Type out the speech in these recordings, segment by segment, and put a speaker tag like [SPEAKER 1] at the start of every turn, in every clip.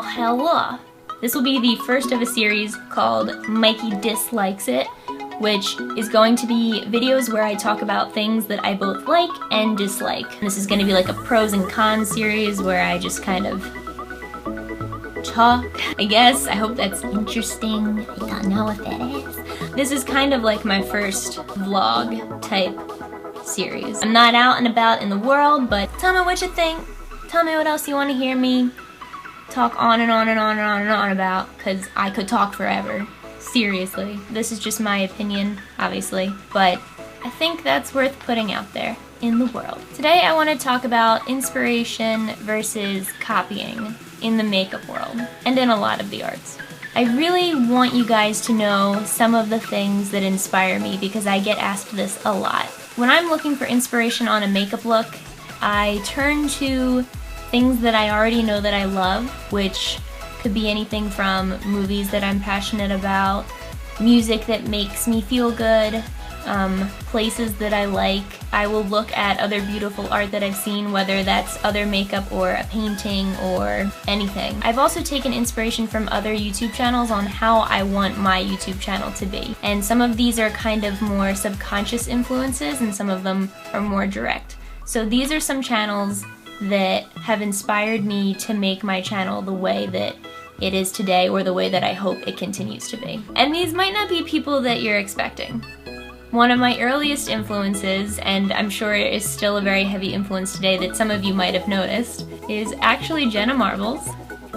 [SPEAKER 1] Well, hello! This will be the first of a series called Mikey Dislikes It, which is going to be videos where I talk about things that I both like and dislike. This is going to be like a pros and cons series where I just kind of talk, I guess. I hope that's interesting. I don't know what that is. This is kind of like my first vlog type series. I'm not out and about in the world, but tell me what you think. Tell me what else you want to hear me talk on and on and on and on and on about, because I could talk forever. Seriously. This is just my opinion, obviously, but I think that's worth putting out there in the world. Today I want to talk about inspiration versus copying in the makeup world, and in a lot of the arts. I really want you guys to know some of the things that inspire me, because I get asked this a lot. When I'm looking for inspiration on a makeup look, I turn to things that I already know that I love, which could be anything from movies that I'm passionate about, music that makes me feel good, places that I like. I will look at other beautiful art that I've seen, whether that's other makeup or a painting or anything. I've also taken inspiration from other YouTube channels on how I want my YouTube channel to be. And some of these are kind of more subconscious influences and some of them are more direct. So these are some channels that have inspired me to make my channel the way that it is today, or the way that I hope it continues to be. And these might not be people that you're expecting. One of my earliest influences, and I'm sure it is still a very heavy influence today that some of you might have noticed, is actually Jenna Marbles.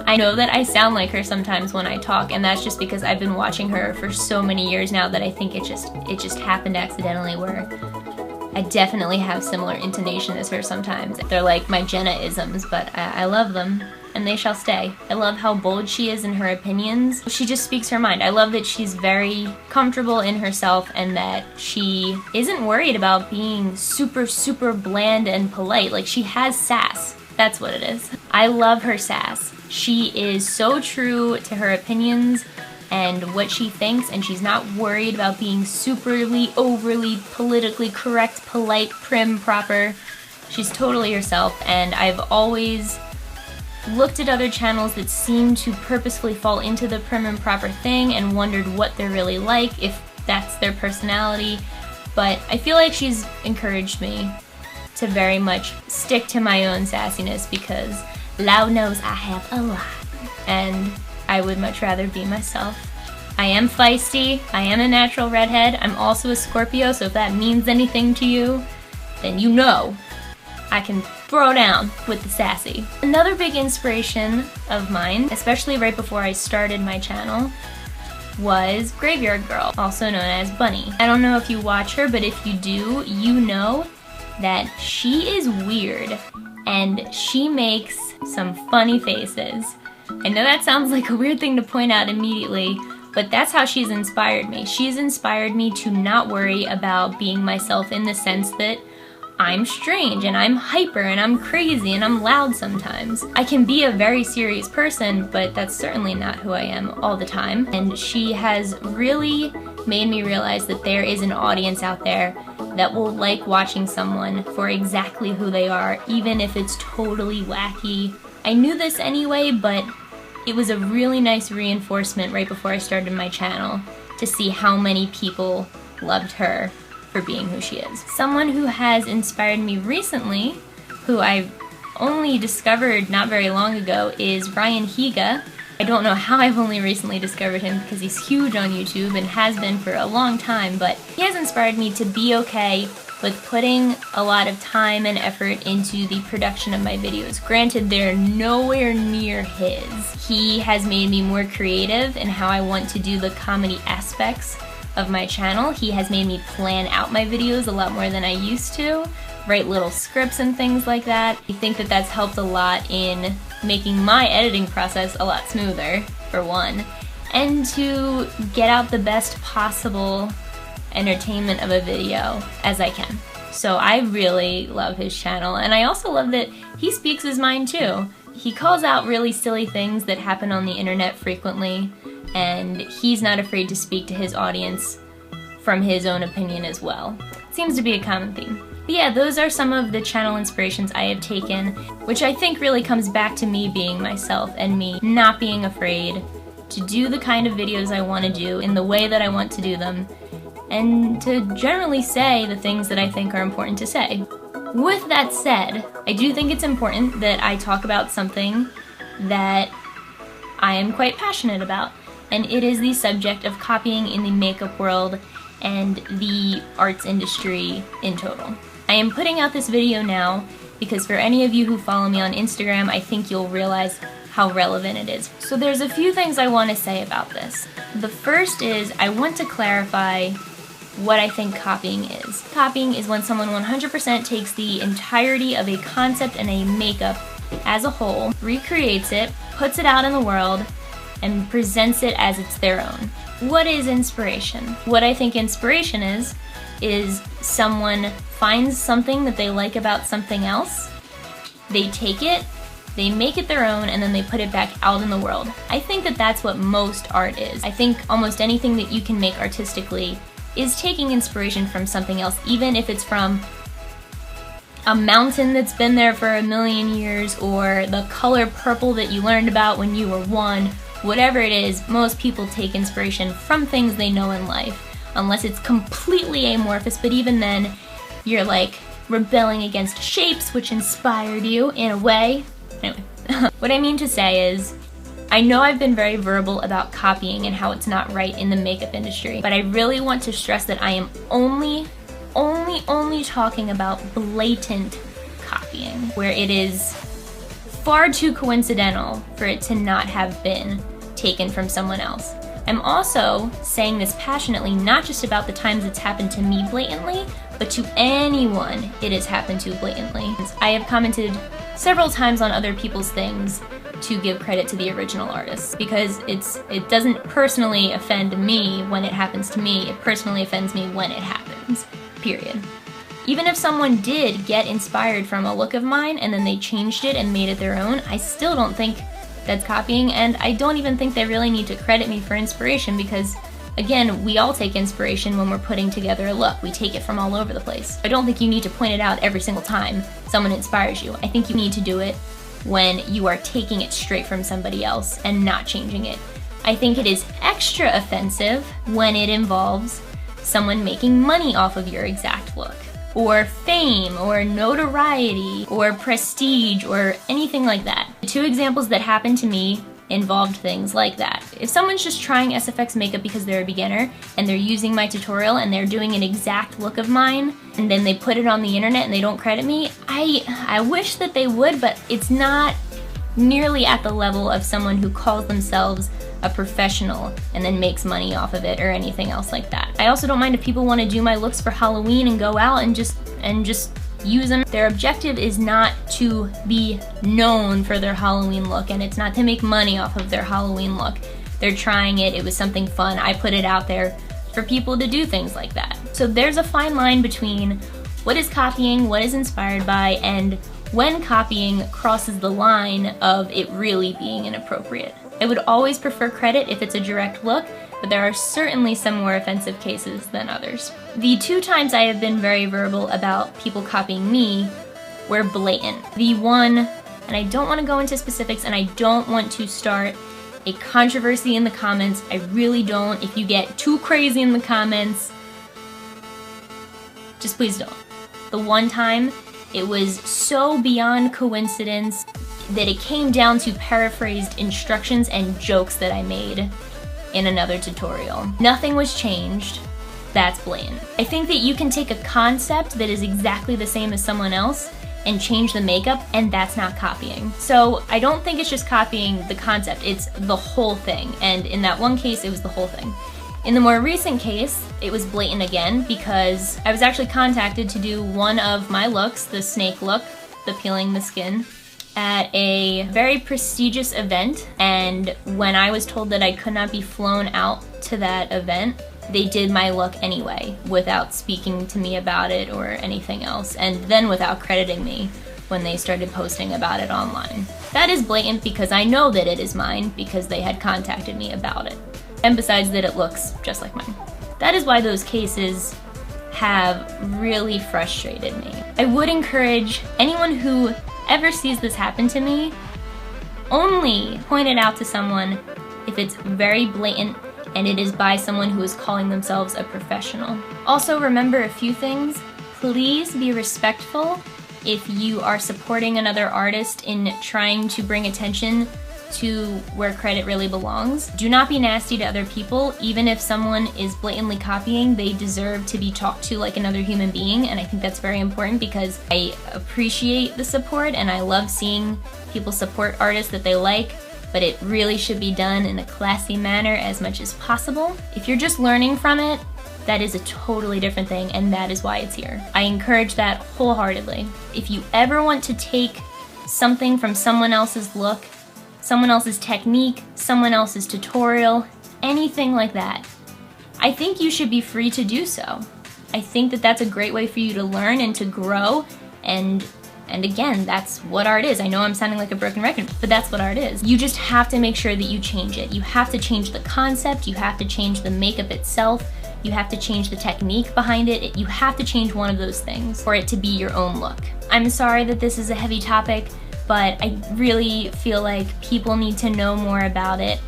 [SPEAKER 1] I know that I sound like her sometimes when I talk, and that's just because I've been watching her for so many years now that I think it just happened accidentally, where I definitely have similar intonation as her sometimes. They're like my Jenna-isms, but I love them, and they shall stay. I love how bold she is in her opinions. She just speaks her mind. I love that she's very comfortable in herself and that she isn't worried about being super, super bland and polite. Like, she has sass. That's what it is. I love her sass. She is so true to her opinions and what she thinks, and she's not worried about being superly, overly, politically correct, polite, prim, proper. She's totally herself, and I've always looked at other channels that seem to purposefully fall into the prim and proper thing and wondered what they're really like, if that's their personality. But I feel like she's encouraged me to very much stick to my own sassiness, because Lord knows I have a lot, and I would much rather be myself. I am feisty, I am a natural redhead, I'm also a Scorpio, so if that means anything to you, then you know I can throw down with the sassy. Another big inspiration of mine, especially right before I started my channel, was Graveyard Girl, also known as Bunny. I don't know if you watch her, but if you do, you know that she is weird and she makes some funny faces. I know that sounds like a weird thing to point out immediately, but that's how she's inspired me. She's inspired me to not worry about being myself, in the sense that I'm strange and I'm hyper and I'm crazy and I'm loud sometimes. I can be a very serious person, but that's certainly not who I am all the time. And she has really made me realize that there is an audience out there that will like watching someone for exactly who they are, even if it's totally wacky. I knew this anyway, but it was a really nice reinforcement right before I started my channel to see how many people loved her for being who she is. Someone who has inspired me recently, who I only discovered not very long ago, is Ryan Higa. I don't know how I've only recently discovered him, because he's huge on YouTube and has been for a long time, but he has inspired me to be okay with putting a lot of time and effort into the production of my videos. Granted, they're nowhere near his. He has made me more creative in how I want to do the comedy aspects of my channel. He has made me plan out my videos a lot more than I used to, write little scripts and things like that. I think that that's helped a lot in making my editing process a lot smoother, for one, and to get out the best possible entertainment of a video as I can. So I really love his channel, and I also love that he speaks his mind too. He calls out really silly things that happen on the internet frequently, and he's not afraid to speak to his audience from his own opinion as well. Seems to be a common theme. But yeah, those are some of the channel inspirations I have taken, which I think really comes back to me being myself and me not being afraid to do the kind of videos I want to do in the way that I want to do them, and to generally say the things that I think are important to say. With that said, I do think it's important that I talk about something that I am quite passionate about, and it is the subject of copying in the makeup world and the arts industry in total. I am putting out this video now because for any of you who follow me on Instagram, I think you'll realize how relevant it is. So there's a few things I want to say about this. The first is I want to clarify what I think copying is. Copying is when someone 100% takes the entirety of a concept and a makeup as a whole, recreates it, puts it out in the world, and presents it as it's their own. What is inspiration? What I think inspiration is someone finds something that they like about something else, they take it, they make it their own, and then they put it back out in the world. I think that that's what most art is. I think almost anything that you can make artistically is taking inspiration from something else, even if it's from a mountain that's been there for 1,000,000 years, or the color purple that you learned about when you were 1. Whatever it is, most people take inspiration from things they know in life, unless it's completely amorphous, but even then, you're like rebelling against shapes which inspired you in a way. Anyway, what I mean to say is, I know I've been very verbal about copying and how it's not right in the makeup industry, but I really want to stress that I am only talking about blatant copying, where it is far too coincidental for it to not have been taken from someone else. I'm also saying this passionately, not just about the times it's happened to me blatantly, but to anyone it has happened to blatantly. I have commented several times on other people's things to give credit to the original artists, because it doesn't personally offend me when it happens to me, it personally offends me when it happens, period. Even if someone did get inspired from a look of mine and then they changed it and made it their own, I still don't think that's copying, and I don't even think they really need to credit me for inspiration, because again, we all take inspiration when we're putting together a look. We take it from all over the place. I don't think you need to point it out every single time someone inspires you. I think you need to do it when you are taking it straight from somebody else and not changing it. I think it is extra offensive when it involves someone making money off of your exact look, or fame, or notoriety, or prestige, or anything like that. The 2 examples that happened to me involved things like that. If someone's just trying SFX makeup because they're a beginner, and they're using my tutorial and they're doing an exact look of mine, and then they put it on the internet and they don't credit me, I wish that they would, but it's not nearly at the level of someone who calls themselves a professional and then makes money off of it or anything else like that. I also don't mind if people want to do my looks for Halloween and go out and just use them. Their objective is not to be known for their Halloween look, and it's not to make money off of their Halloween look. They're trying it, it was something fun, I put it out there for people to do things like that. So there's a fine line between what is copying, what is inspired by, and when copying crosses the line of it really being inappropriate. I would always prefer credit if it's a direct look, but there are certainly some more offensive cases than others. The 2 times I have been very verbal about people copying me were blatant. The one, and I don't want to go into specifics, and I don't want to start a controversy in the comments, I really don't. If you get too crazy in the comments, just please don't. The one time, it was so beyond coincidence that it came down to paraphrased instructions and jokes that I made in another tutorial. Nothing was changed. That's blatant. I think that you can take a concept that is exactly the same as someone else and change the makeup, and that's not copying. So I don't think it's just copying the concept, it's the whole thing. And in that one case, it was the whole thing. In the more recent case, it was blatant again because I was actually contacted to do one of my looks, the snake look, the peeling the skin, at a very prestigious event, and when I was told that I could not be flown out to that event, they did my look anyway, without speaking to me about it or anything else, and then without crediting me when they started posting about it online. That is blatant because I know that it is mine because they had contacted me about it, and besides that it looks just like mine. That is why those cases have really frustrated me. I would encourage anyone who ever sees this happen to me, only point it out to someone if it's very blatant and it is by someone who is calling themselves a professional. Also, remember a few things. Please be respectful if you are supporting another artist in trying to bring attention to where credit really belongs. Do not be nasty to other people. Even if someone is blatantly copying, they deserve to be talked to like another human being, and I think that's very important because I appreciate the support and I love seeing people support artists that they like, but it really should be done in a classy manner as much as possible. If you're just learning from it, that is a totally different thing, and that is why it's here. I encourage that wholeheartedly. If you ever want to take something from someone else's look, someone else's technique, someone else's tutorial, anything like that, I think you should be free to do so. I think that that's a great way for you to learn and to grow, and again, that's what art is. I know I'm sounding like a broken record, but that's what art is. You just have to make sure that you change it. You have to change the concept, you have to change the makeup itself, you have to change the technique behind it. You have to change one of those things for it to be your own look. I'm sorry that this is a heavy topic, but I really feel like people need to know more about it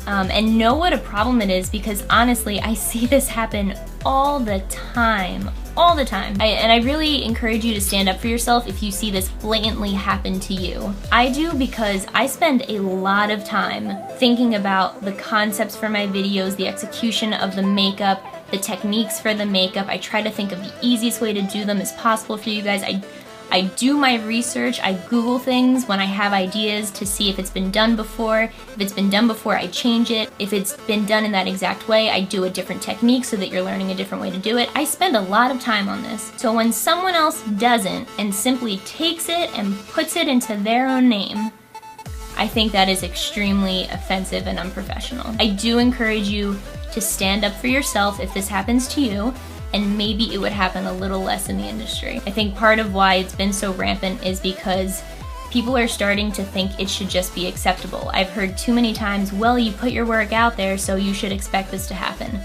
[SPEAKER 1] and know what a problem it is, because honestly, I see this happen all the time. And I really encourage you to stand up for yourself if you see this blatantly happen to you. I do, because I spend a lot of time thinking about the concepts for my videos, the execution of the makeup, the techniques for the makeup. I try to think of the easiest way to do them as possible for you guys. I do my research, I Google things when I have ideas to see if it's been done before. If it's been done before, I change it. If it's been done in that exact way, I do a different technique so that you're learning a different way to do it. I spend a lot of time on this. So when someone else doesn't and simply takes it and puts it into their own name, I think that is extremely offensive and unprofessional. I do encourage you to stand up for yourself if this happens to you, and maybe it would happen a little less in the industry. I think part of why it's been so rampant is because people are starting to think it should just be acceptable. I've heard too many times, well, you put your work out there, so you should expect this to happen.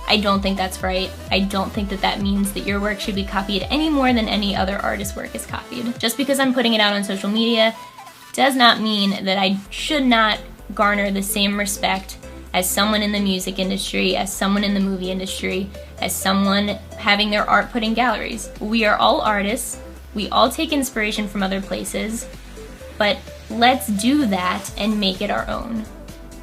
[SPEAKER 1] I don't think that's right. I don't think that that means that your work should be copied any more than any other artist's work is copied. Just because I'm putting it out on social media does not mean that I should not garner the same respect as someone in the music industry, as someone in the movie industry, as someone having their art put in galleries. We are all artists, we all take inspiration from other places, but let's do that and make it our own.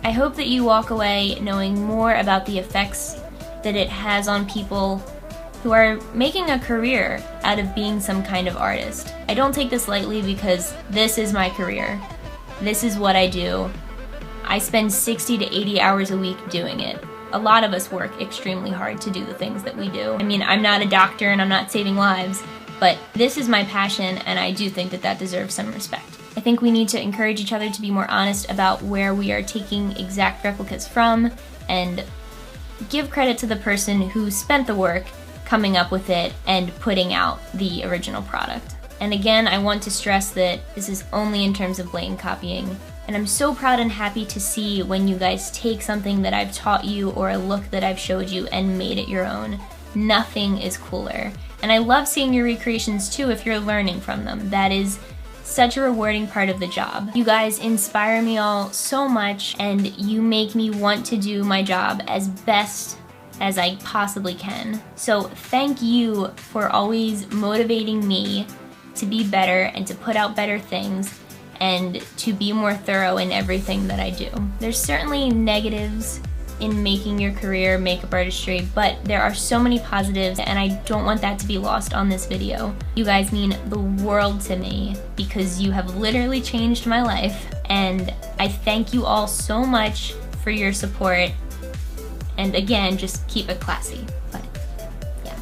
[SPEAKER 1] I hope that you walk away knowing more about the effects that it has on people who are making a career out of being some kind of artist. I don't take this lightly because this is my career. This is what I do. I spend 60 to 80 hours a week doing it. A lot of us work extremely hard to do the things that we do. I mean, I'm not a doctor and I'm not saving lives, but this is my passion, and I do think that that deserves some respect. I think we need to encourage each other to be more honest about where we are taking exact replicas from, and give credit to the person who spent the work coming up with it and putting out the original product. And again, I want to stress that this is only in terms of blatant copying. And I'm so proud and happy to see when you guys take something that I've taught you or a look that I've showed you and made it your own. Nothing is cooler. And I love seeing your recreations too if you're learning from them. That is such a rewarding part of the job. You guys inspire me all so much, and you make me want to do my job as best as I possibly can. So thank you for always motivating me to be better and to put out better things, and to be more thorough in everything that I do. There's certainly negatives in making your career makeup artistry, but there are so many positives, and I don't want that to be lost on this video. You guys mean the world to me because you have literally changed my life, and I thank you all so much for your support. And again, just keep it classy, but yeah.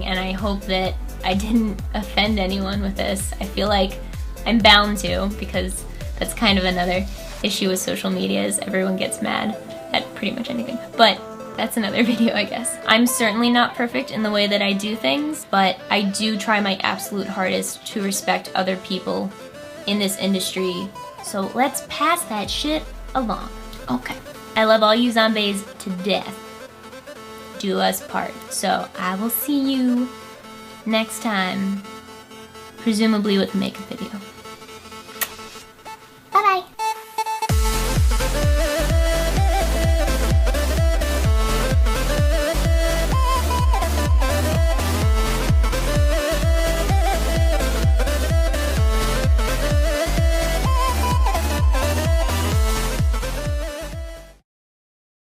[SPEAKER 1] And I hope that I didn't offend anyone with this. I feel like I'm bound to, because that's kind of another issue with social media, is everyone gets mad at pretty much anything. But that's another video, I guess. I'm certainly not perfect in the way that I do things, but I do try my absolute hardest to respect other people in this industry. So let's pass that shit along. Okay. I love all you zombies to death. Do us part. So I will see you next time. presumably with a makeup video.